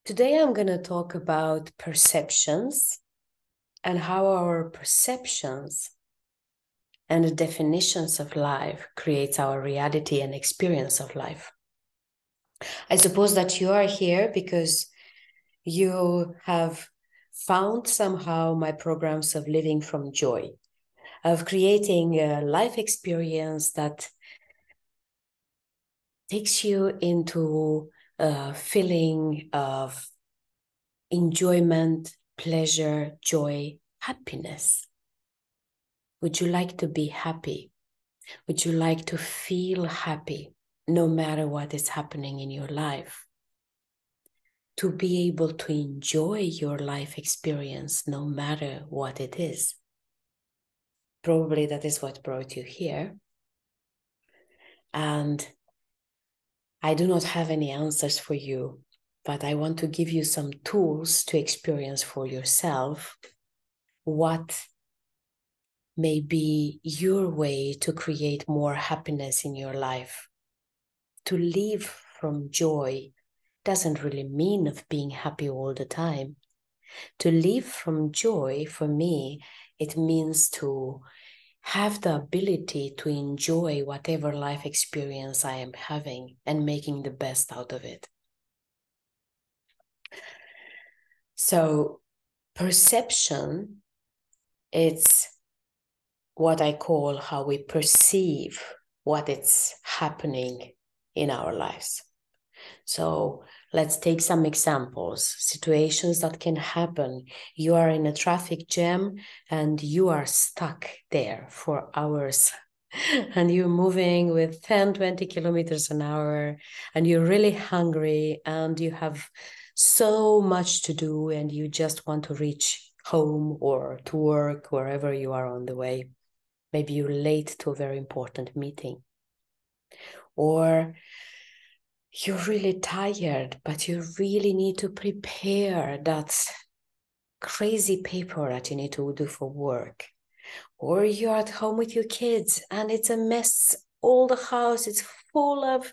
Today I'm going to talk about perceptions and how our perceptions and the definitions of life creates our reality and experience of life. I suppose that you are here because you have found somehow my programs of living from joy, of creating a life experience that takes you into a feeling of enjoyment, pleasure, joy, happiness. Would you like to be happy? Would you like to feel happy no matter what is happening in your life? To be able to enjoy your life experience no matter what it is. Probably that is what brought you here. And I do not have any answers for you, but I want to give you some tools to experience for yourself what may be your way to create more happiness in your life. To live from joy doesn't really mean of being happy all the time. To live from joy, for me, it means to have the ability to enjoy whatever life experience I am having and making the best out of it. So perception, it's what I call how we perceive what is happening in our lives. So let's take some examples, situations that can happen. You are in a traffic jam and you are stuck there for hours and you're moving with 10, 20 kilometers an hour and you're really hungry and you have so much to do and you just want to reach home or to work, wherever you are on the way. Maybe you're late to a very important meeting. Or you're really tired, but you really need to prepare that crazy paper that you need to do for work. Or you're at home with your kids and it's a mess. All the house is full of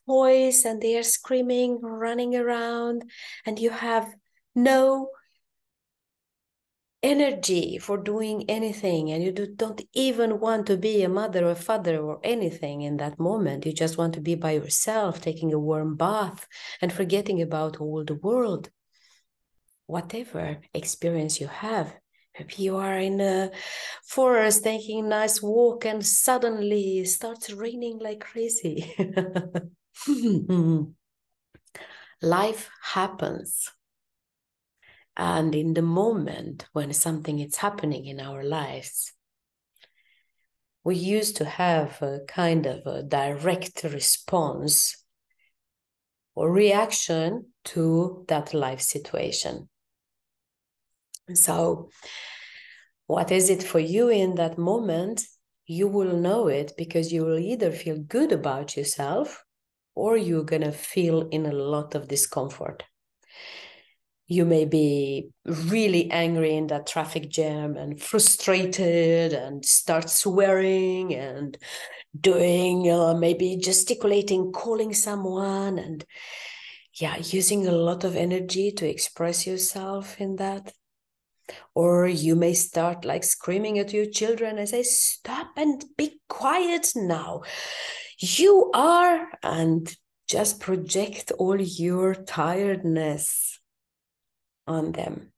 toys and they are screaming, running around, and you have no energy for doing anything, and you don't even want to be a mother or father or anything in that moment. You just want to be by yourself, taking a warm bath and forgetting about all the world. Whatever experience you have, maybe you are in a forest taking a nice walk and suddenly it starts raining like crazy. Life happens. And in the moment when something is happening in our lives, we used to have a kind of a direct response or reaction to that life situation. So, what is it for you in that moment? You will know it because you will either feel good about yourself or you're going to feel in a lot of discomfort. You may be really angry in that traffic jam and frustrated and start swearing and doing maybe gesticulating, calling someone, and using a lot of energy to express yourself in that. Or you may start like screaming at your children and say, stop and be quiet now. You are, and just project all your tiredness on them.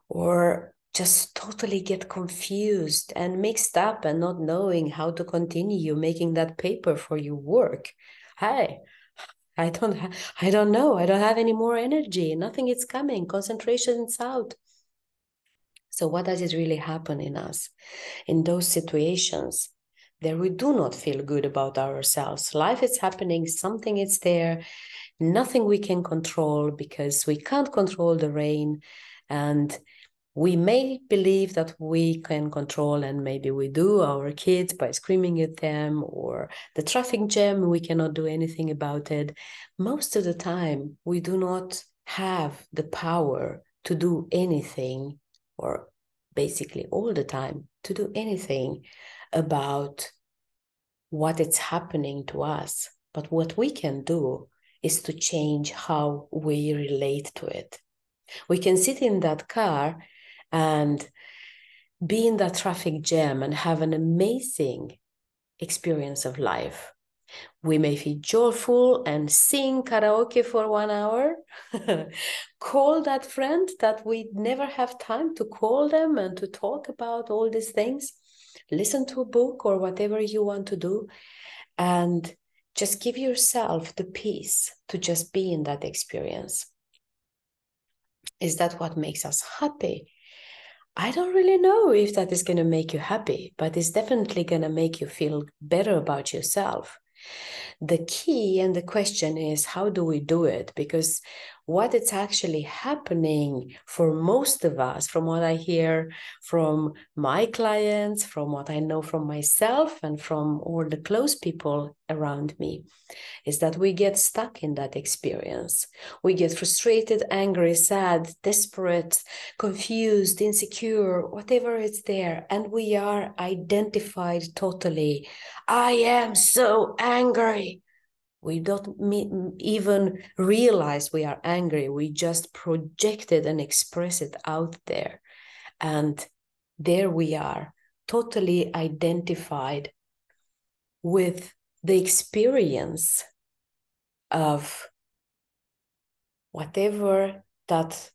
Or just totally get confused and mixed up and not knowing how to continue making that paper for your work. Hey, I don't know. I don't have any more energy. Nothing is coming. Concentration is out. So what does it really happen in us? In those situations, there we do not feel good about ourselves. Life is happening, something is there, nothing we can control because we can't control the rain, and we may believe that we can control, and maybe we do, our kids by screaming at them, or the traffic jam, we cannot do anything about it. Most of the time, we do not have the power to do anything, or basically all the time, to do anything about what is happening to us. But what we can do is to change how we relate to it. We can sit in that car and be in that traffic jam and have an amazing experience of life. We may feel joyful and sing karaoke for 1 hour, call that friend that we never have time to call them and to talk about all these things, listen to a book or whatever you want to do, and just give yourself the peace to just be in that experience. Is that what makes us happy? I don't really know if that is going to make you happy, but it's definitely going to make you feel better about yourself. The key and the question is, how do we do it? Because what is actually happening for most of us, from what I hear from my clients, from what I know from myself and from all the close people around me, is that we get stuck in that experience. We get frustrated, angry, sad, desperate, confused, insecure, whatever is there. And we are identified totally. I am so angry. We don't even realize we are angry. We just project it and express it out there. And there we are, totally identified with the experience of whatever that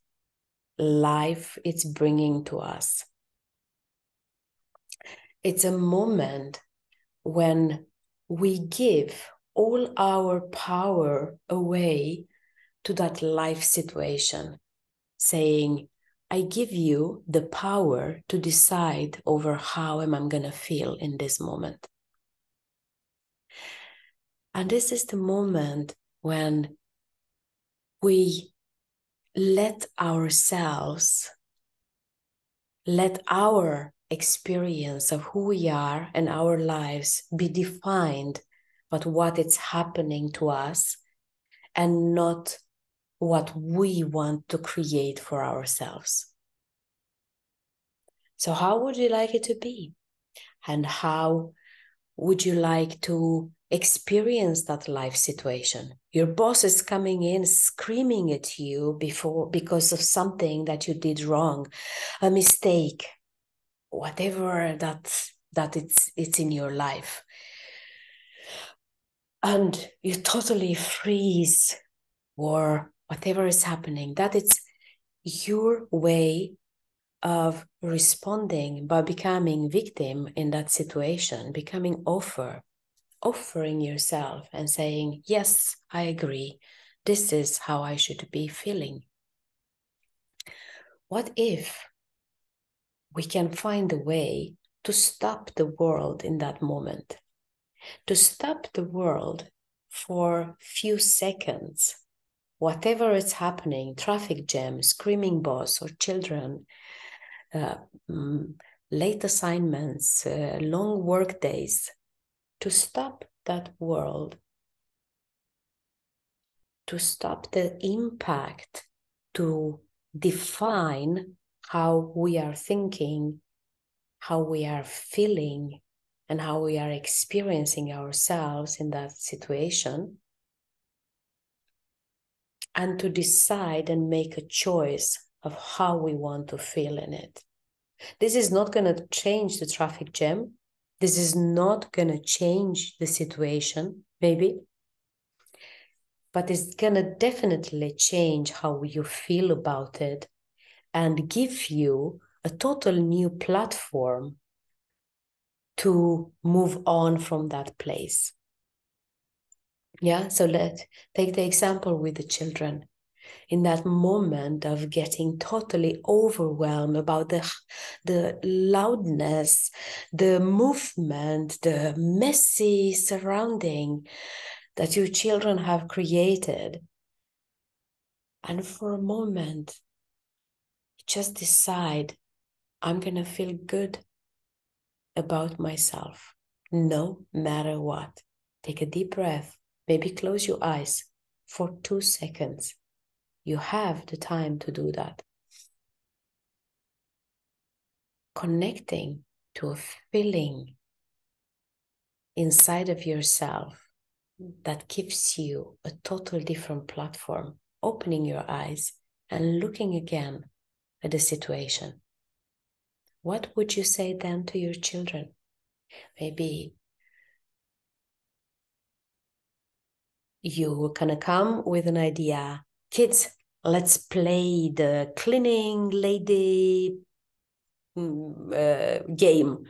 life is bringing to us. It's a moment when we give all our power away to that life situation, saying, I give you the power to decide over how am I going to feel in this moment. And this is the moment when we let ourselves, let our experience of who we are and our lives be defined by what is happening to us and not what we want to create for ourselves. So how would you like it to be? And how would you like to experience that life situation? Your boss is coming in screaming at you because of something that you did wrong, a mistake, whatever that it's in your life. And you totally freeze or whatever is happening. That it's your way of responding by becoming victim in that situation, becoming offering yourself and saying, yes, I agree. This is how I should be feeling. What if we can find a way to stop the world in that moment? To stop the world for few seconds, whatever is happening, traffic jam, screaming boss or children, late assignments, long work days, to stop that world, to stop the impact, to define how we are thinking, how we are feeling, and how we are experiencing ourselves in that situation, and to decide and make a choice of how we want to feel in it. This is not going to change the traffic jam. This is not going to change the situation, maybe. But it's going to definitely change how you feel about it and give you a total new platform to move on from that place. Yeah, so let's take the example with the children. In that moment of getting totally overwhelmed about the loudness, the movement, the messy surrounding that your children have created. And for a moment, just decide, I'm going to feel good about myself, no matter what. Take a deep breath, maybe close your eyes for 2 seconds. You have the time to do that. Connecting to a feeling inside of yourself that gives you a total different platform, opening your eyes and looking again at the situation. What would you say then to your children? Maybe you're gonna come with an idea. Kids, let's play the cleaning lady game.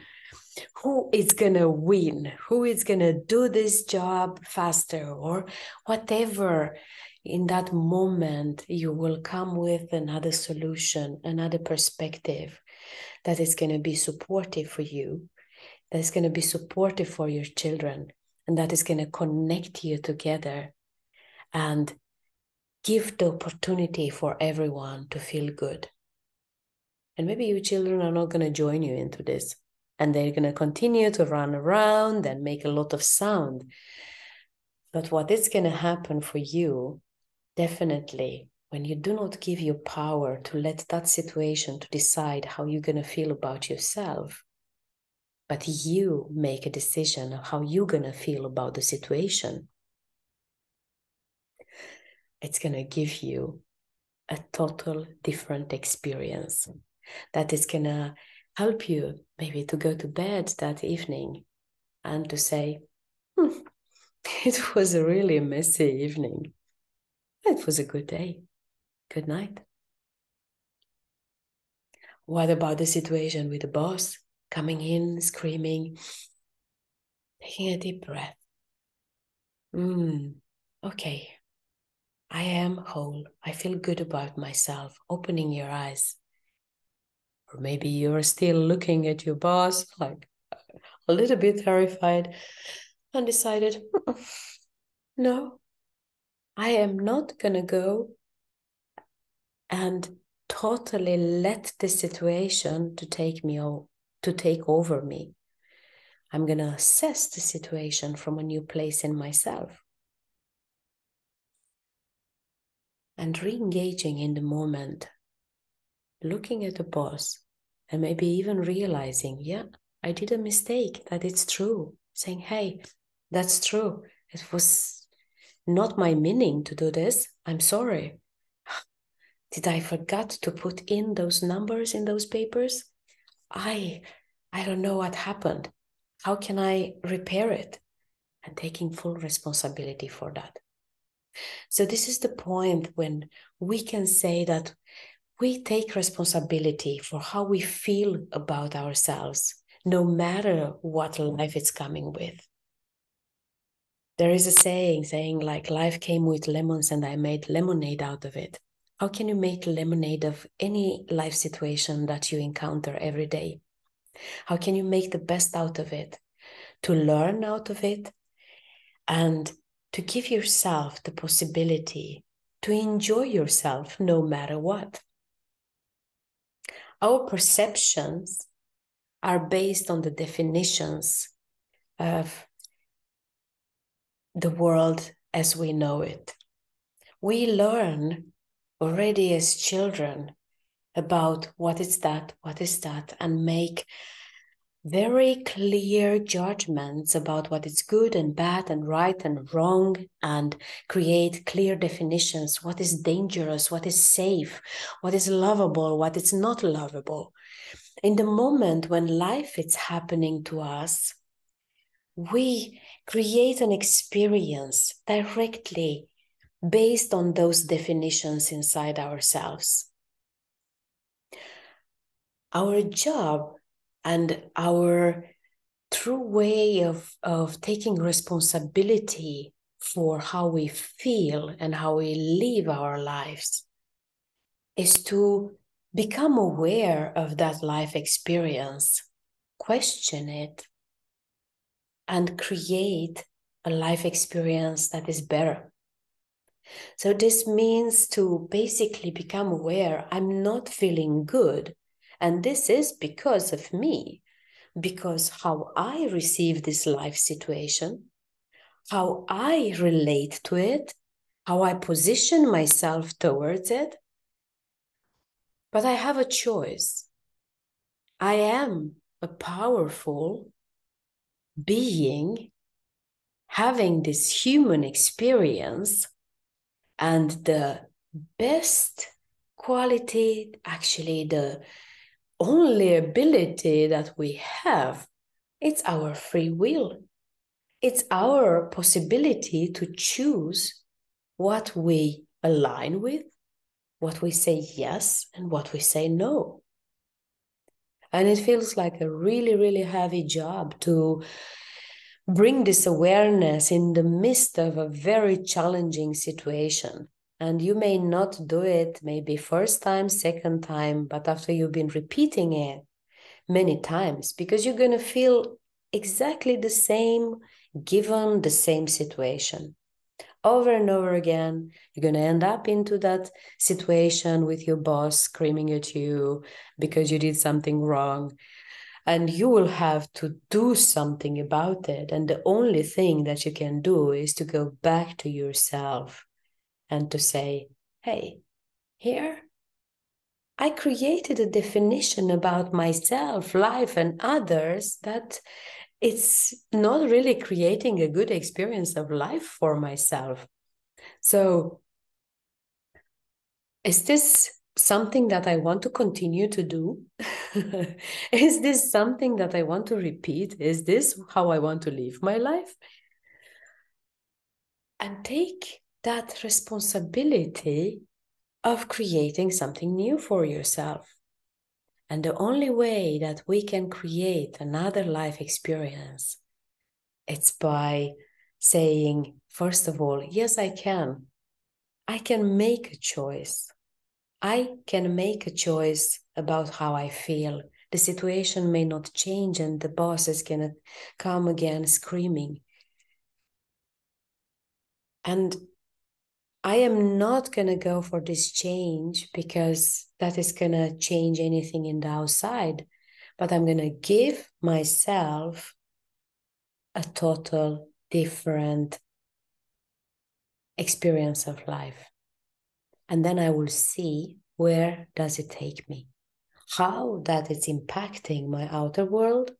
Who is gonna win? Who is gonna do this job faster or whatever? In that moment, you will come with another solution, another perspective that is going to be supportive for you, that is going to be supportive for your children, and that is going to connect you together and give the opportunity for everyone to feel good. And maybe your children are not going to join you into this, and they're going to continue to run around and make a lot of sound. But what is going to happen for you, definitely, when you do not give your power to let that situation to decide how you're going to feel about yourself, but you make a decision of how you're going to feel about the situation, it's going to give you a total different experience that is going to help you maybe to go to bed that evening and to say, it was a really messy evening. It was a good day. Good night. What about the situation with the boss coming in, screaming, taking a deep breath? Okay, I am whole. I feel good about myself. Opening your eyes. Or maybe you're still looking at your boss like a little bit terrified and decided, no, I am not going to go and totally let the situation to take over me. I'm going to assess the situation from a new place in myself. And re-engaging in the moment, looking at the boss, and maybe even realizing, yeah, I did a mistake, that it's true. Saying, hey, that's true. It was not my meaning to do this. I'm sorry. Did I forget to put in those numbers in those papers? I don't know what happened. How can I repair it? And taking full responsibility for that. So this is the point when we can say that we take responsibility for how we feel about ourselves, no matter what life is coming with. There is a saying like, life came with lemons and I made lemonade out of it. How can you make lemonade of any life situation that you encounter every day? How can you make the best out of it? To learn out of it and to give yourself the possibility to enjoy yourself no matter what. Our perceptions are based on the definitions of the world as we know it. We learn already as children about what is that, and make very clear judgments about what is good and bad and right and wrong, and create clear definitions. What is dangerous, what is safe, what is lovable, what is not lovable. In the moment when life is happening to us, we create an experience directly based on those definitions inside ourselves. Our job and our true way of taking responsibility for how we feel and how we live our lives is to become aware of that life experience, question it, and create a life experience that is better. So this means to basically become aware, I'm not feeling good. And this is because of me, because how I receive this life situation, how I relate to it, how I position myself towards it. But I have a choice. I am a powerful being having this human experience, and the best quality, actually the only ability that we have, it's our free will. It's our possibility to choose what we align with, what we say yes, and what we say no. And it feels like a really, really heavy job to bring this awareness in the midst of a very challenging situation. And you may not do it maybe first time, second time, but after you've been repeating it many times, because you're going to feel exactly the same given the same situation. Over and over again, you're going to end up into that situation with your boss screaming at you because you did something wrong. And you will have to do something about it. And the only thing that you can do is to go back to yourself and to say, hey, here, I created a definition about myself, life, and others that it's not really creating a good experience of life for myself. So, is this something that I want to continue to do? Is this something that I want to repeat? Is this how I want to live my life? And take that responsibility of creating something new for yourself. And the only way that we can create another life experience, it's by saying, first of all, yes, I can. I can make a choice. I can make a choice about how I feel. The situation may not change and the boss is going to come again screaming. And I am not going to go for this change because that is going to change anything in the outside. But I'm going to give myself a total different experience of life. And then I will see where does it take me, how that it's impacting my outer world,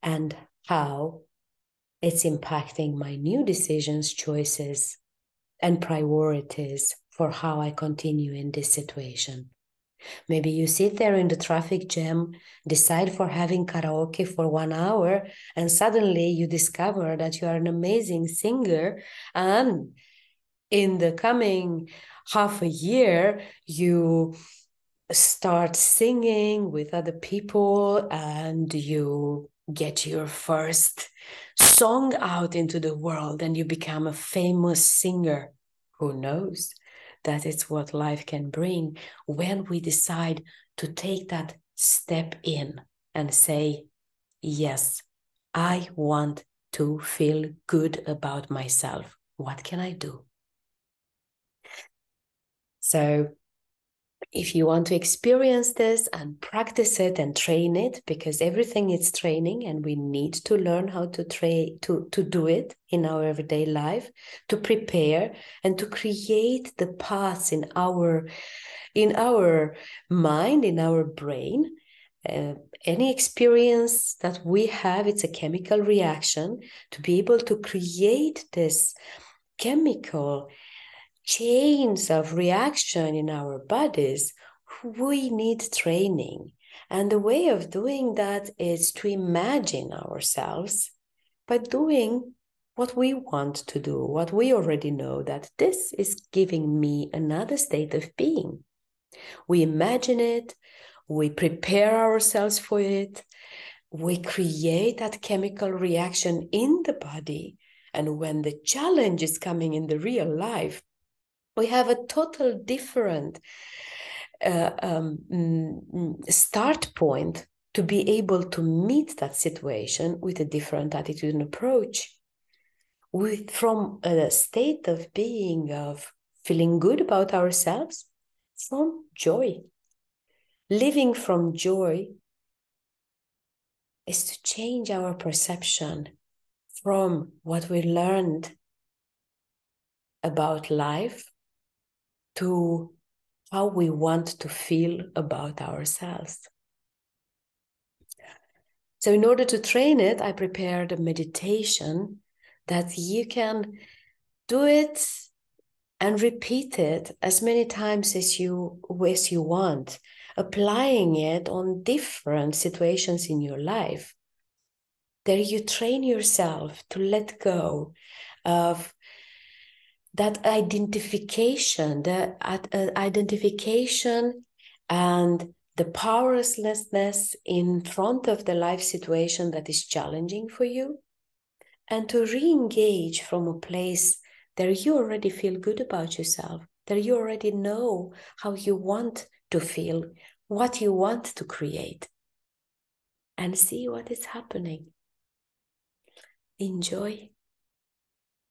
and how it's impacting my new decisions, choices, and priorities for how I continue in this situation. Maybe you sit there in the traffic jam, decide for having karaoke for 1 hour, and suddenly you discover that you are an amazing singer, and in the coming half a year, you start singing with other people and you get your first song out into the world and you become a famous singer. Who knows? That is what life can bring when we decide to take that step in and say, yes, I want to feel good about myself. What can I do? So if you want to experience this and practice it and train it, because everything is training and we need to learn how to to do it in our everyday life, to prepare and to create the paths in our mind, in our brain. Any experience that we have, it's a chemical reaction. To be able to create this chemical chains of reaction in our bodies, we need training. And the way of doing that is to imagine ourselves by doing what we want to do, what we already know, that this is giving me another state of being. We imagine it, we prepare ourselves for it, we create that chemical reaction in the body. And when the challenge is coming in the real life, we have a total different start point to be able to meet that situation with a different attitude and approach. From a state of being, of feeling good about ourselves, from joy. Living from joy is to change our perception from what we learned about life to how we want to feel about ourselves. So in order to train it, I prepared a meditation that you can do it and repeat it as many times as you want, applying it on different situations in your life. There you train yourself to let go of that identification, identification and the powerlessness in front of the life situation that is challenging for you, and to re-engage from a place that you already feel good about yourself, that you already know how you want to feel, what you want to create, and see what is happening. Enjoy.